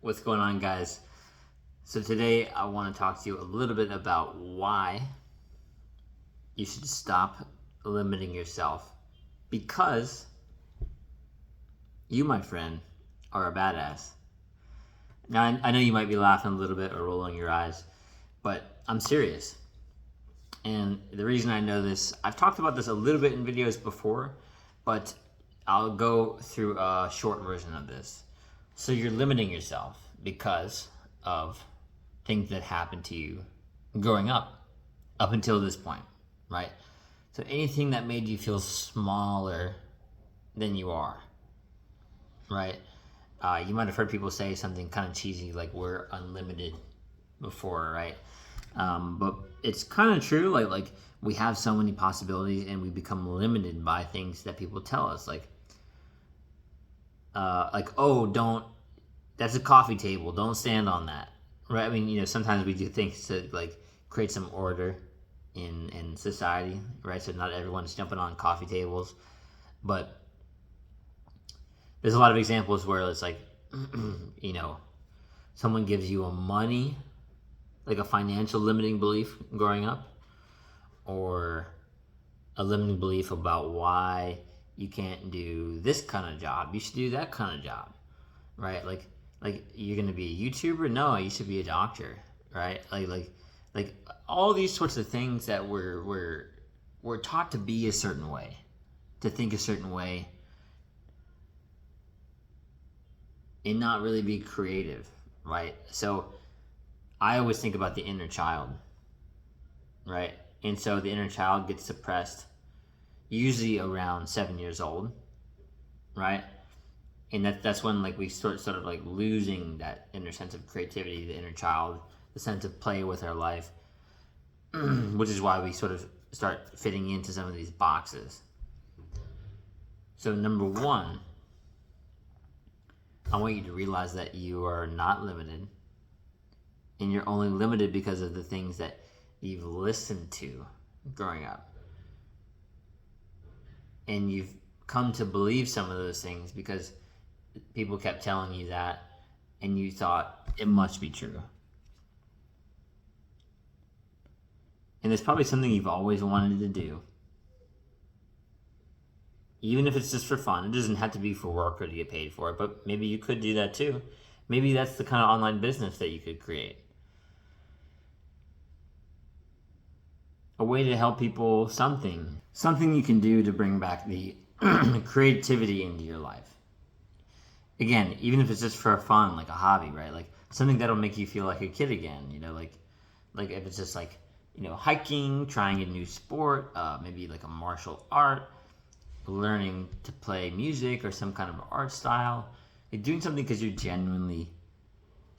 What's going on, guys? So today I want to talk to you a little bit about why you should stop limiting yourself, because you, my friend, are a badass. Now, I know you might be laughing a little bit or rolling your eyes, but I'm serious. And the reason I know this, I've talked about this a little bit in videos before, but I'll go through a short version of this. So you're limiting yourself because of things that happened to you growing up until this point, right? So anything that made you feel smaller than you are, right? You might have heard people say something kind of cheesy like we're unlimited before, right? But it's kind of true. Like we have so many possibilities, and we become limited by things that people tell us. Oh, don't. That's a coffee table. Don't stand on that, right? I mean, sometimes we do things to like create some order in society, right? So not everyone's jumping on coffee tables, but there's a lot of examples where it's like, someone gives you a money, like a financial limiting belief growing up, or a limiting belief about why you can't do this kind of job. You should do that kind of job, right? Like you're gonna be a YouTuber? No, you should be a doctor, right? Like all these sorts of things that we're taught to be a certain way, to think a certain way, and not really be creative, right? So I always think about the inner child, right? And so the inner child gets suppressed usually around 7 years old, right? And that's when like we sort of like losing that inner sense of creativity, the inner child, the sense of play with our life, which is why we sort of start fitting into some of these boxes. So number one, I want you to realize that you are not limited, and you're only limited because of the things that you've listened to growing up. And you've come to believe some of those things because people kept telling you that, and you thought it must be true. And it's probably something you've always wanted to do. Even if it's just for fun. It doesn't have to be for work or to get paid for it, but maybe you could do that too. Maybe that's the kind of online business that you could create. A way to help people, something you can do to bring back the creativity into your life. Again, even if it's just for fun, like a hobby, right? Like something that'll make you feel like a kid again, like if it's just like, hiking, trying a new sport, maybe like a martial art, learning to play music or some kind of art style, like doing something because you're genuinely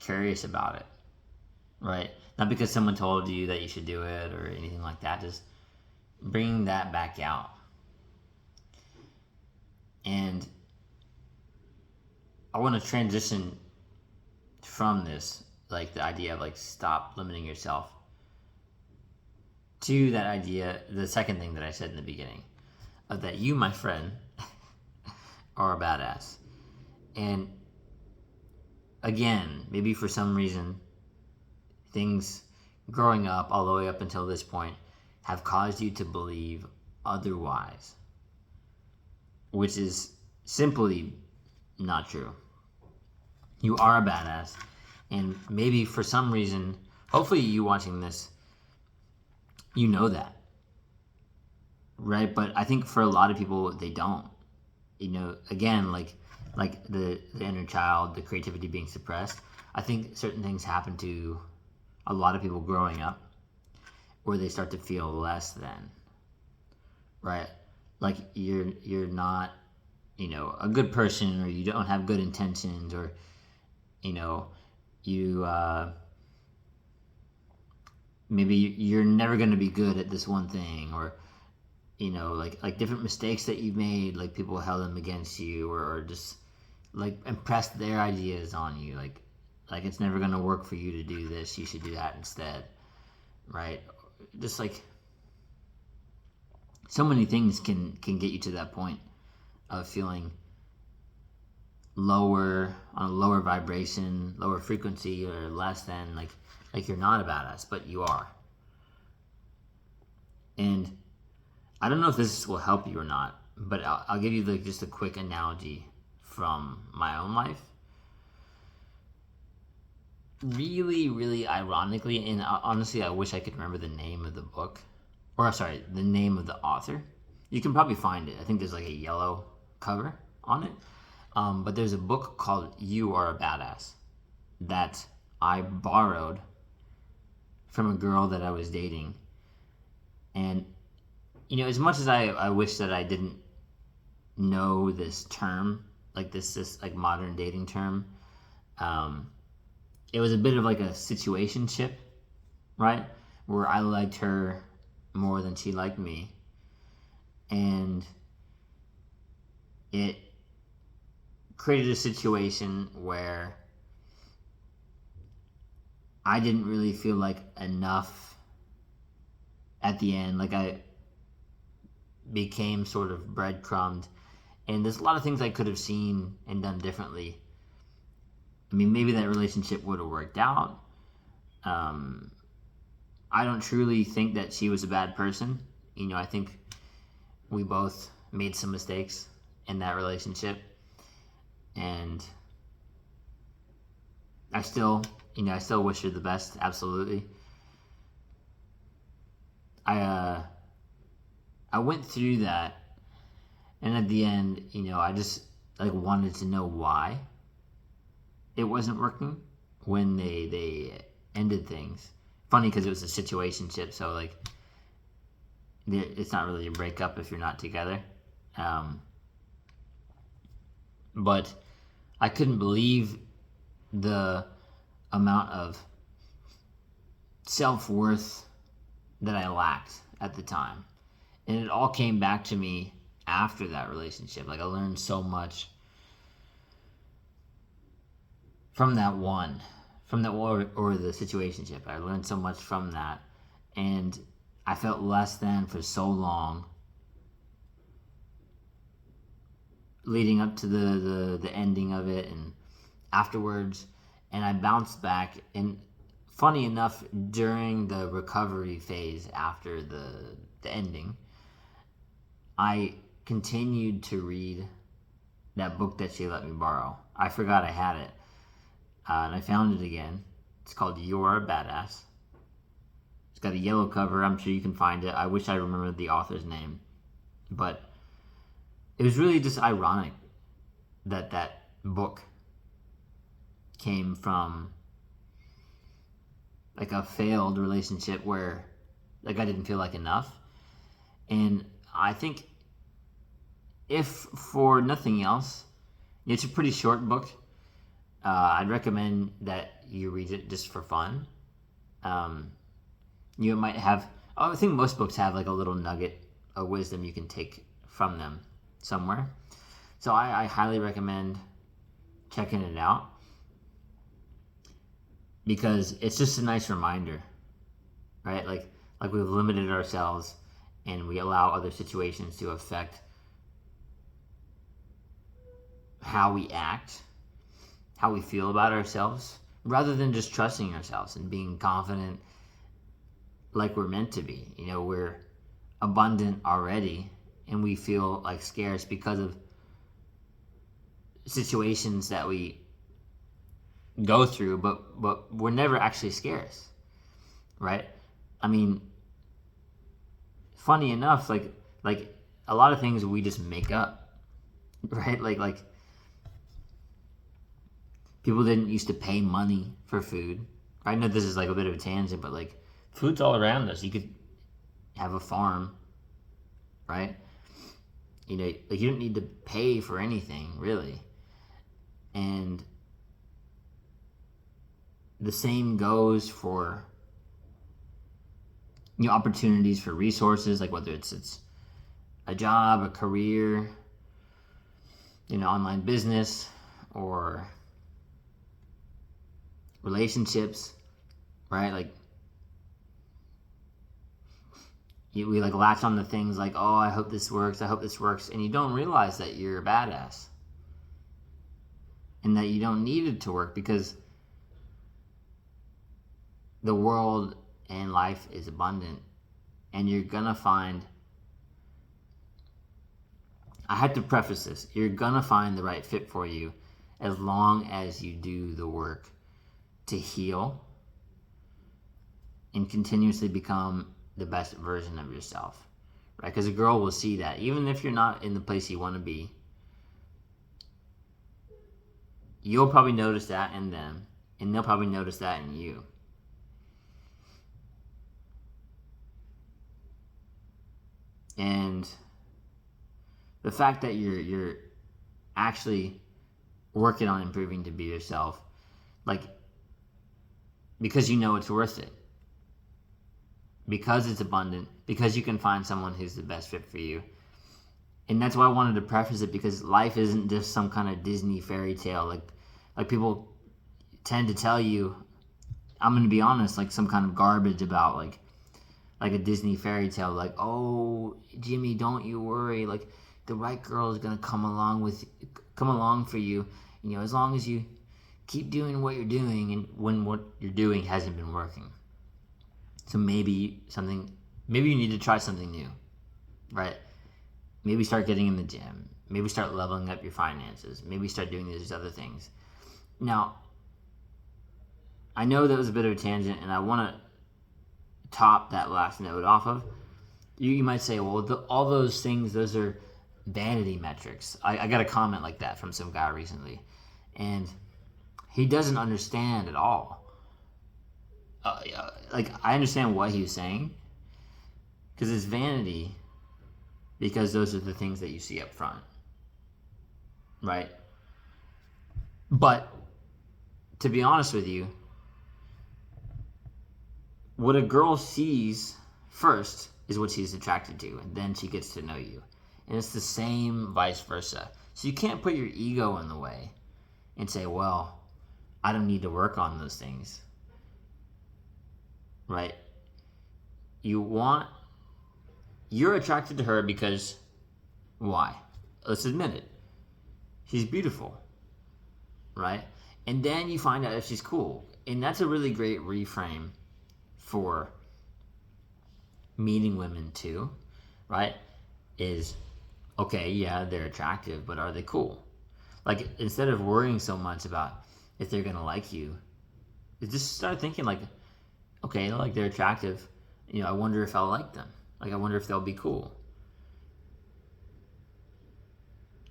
curious about it, right? Not because someone told you that you should do it or anything like that. Just bringing that back out. And I want to transition from this, like the idea of like stop limiting yourself, to that idea, the second thing that I said in the beginning, of that you, my friend, are a badass. And again, maybe for some reason, things growing up all the way up until this point have caused you to believe otherwise, which is simply not true. You are a badass, and maybe for some reason, hopefully you watching this, you know that, right? But I think for a lot of people, they don't. Again, like the inner child, the creativity being suppressed. I think certain things happen to a lot of people growing up where they start to feel less than, right? Like you're not, a good person, or you don't have good intentions, or you maybe you're never going to be good at this one thing, or like different mistakes that you've made, like people held them against you, or just like impressed their ideas on you, like it's never going to work for you to do this, you should do that instead, right? Just like so many things can get you to that point of feeling on a lower vibration, lower frequency, or less than, like you're not a badass, but you are. And I don't know if this will help you or not, but I'll give you just a quick analogy from my own life. Really, really ironically, and honestly, I wish I could remember the name of the book, or sorry, the name of the author. You can probably find it. I think there's like a yellow cover on it. But there's a book called You Are a Badass that I borrowed from a girl that I was dating. And, as much as I wish that I didn't know this term, like this like modern dating term, it was a bit of like a situationship, right? Where I liked her more than she liked me. And it created a situation where I didn't really feel like enough at the end. Like I became sort of breadcrumbed. And there's a lot of things I could have seen and done differently. I mean, maybe that relationship would have worked out. I don't truly think that she was a bad person. I think we both made some mistakes in that relationship. And I still wish her the best, absolutely. I went through that, and at the end, I just wanted to know why it wasn't working when they ended things. Funny because it was a situationship, so it's not really a breakup if you're not together. But I couldn't believe the amount of self-worth that I lacked at the time. And it all came back to me after that relationship. I learned so much from that one, or the situationship. I learned so much from that. And I felt less than for so long leading up to the ending of it and afterwards, and I bounced back. And funny enough, during the recovery phase after the ending, I continued to read that book that she let me borrow. I forgot I had it, and I found it again. It's called You Are a Badass. It's got a yellow cover. I'm sure you can find it. I wish I remembered the author's name, but it was really just ironic that that book came from a failed relationship where I didn't feel like enough. And I think, if for nothing else, it's a pretty short book. I'd recommend that you read it just for fun. You might have, I think most books have a little nugget of wisdom you can take from them somewhere. So I highly recommend checking it out, because it's just a nice reminder, right? Like we've limited ourselves and we allow other situations to affect how we act, how we feel about ourselves, rather than just trusting ourselves and being confident like we're meant to be. We're abundant already, and we feel scarce because of situations that we go through, but we're never actually scarce, right? I mean, funny enough, like a lot of things we just make up, right? Like people didn't used to pay money for food. I know this is a bit of a tangent, but food's all around us. You could have a farm, right? You don't need to pay for anything, really. And the same goes for opportunities for resources, whether it's a job, a career, online business, or relationships, right? We latch on to things oh, I hope this works, and you don't realize that you're a badass. and that you don't need it to work because the world and life is abundant, and you're gonna find, I had to preface this, you're gonna find the right fit for you as long as you do the work to heal and continuously become the best version of yourself, right? Because a girl will see that. Even if you're not in the place you want to be, you'll probably notice that in them, and they'll probably notice that in you. And the fact that you're actually working on improving to be yourself, like, because you know it's worth it, because it's abundant, because you can find someone who's the best fit for you. And that's why I wanted to preface it, because life isn't just some kind of Disney fairy tale. Like people tend to tell you, I'm going to be honest, like some kind of garbage about like a Disney fairy tale, like, oh, Jimmy, don't you worry, like the right girl is going to come along for you, you know, as long as you keep doing what you're doing, and when what you're doing hasn't been working. So maybe you need to try something new, right? Maybe start getting in the gym. Maybe start leveling up your finances. Maybe start doing these other things. Now, I know that was a bit of a tangent, and I want to top that last note off of. You might say, well, all those things, those are vanity metrics. I got a comment like that from some guy recently, and he doesn't understand at all. Like, I understand what he was saying, because it's vanity, because those are the things that you see up front, right? But to be honest with you, what a girl sees first is what she's attracted to, and then she gets to know you. And it's the same vice versa. So you can't put your ego in the way and say, well, I don't need to work on those things, right? You're attracted to her because, why? Let's admit it. She's beautiful, right? And then you find out if she's cool. And that's a really great reframe for meeting women too, right? Is, okay, yeah, they're attractive, but are they cool? Like, instead of worrying so much about if they're gonna like you, just start thinking like, okay, like, they're attractive, you know, I wonder if I'll like them. Like, I wonder if they'll be cool.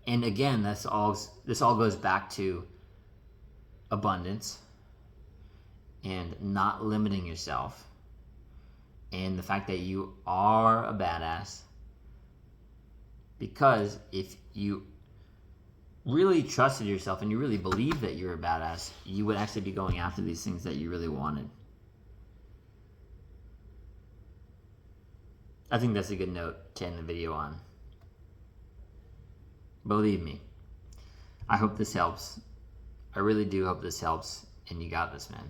And again, this all goes back to abundance and not limiting yourself, and the fact that you are a badass. Because if you really trusted yourself and you really believe that you're a badass, you would actually be going after these things that you really wanted. I think that's a good note to end the video on. Believe me, I hope this helps. I really do hope this helps, and you got this, man.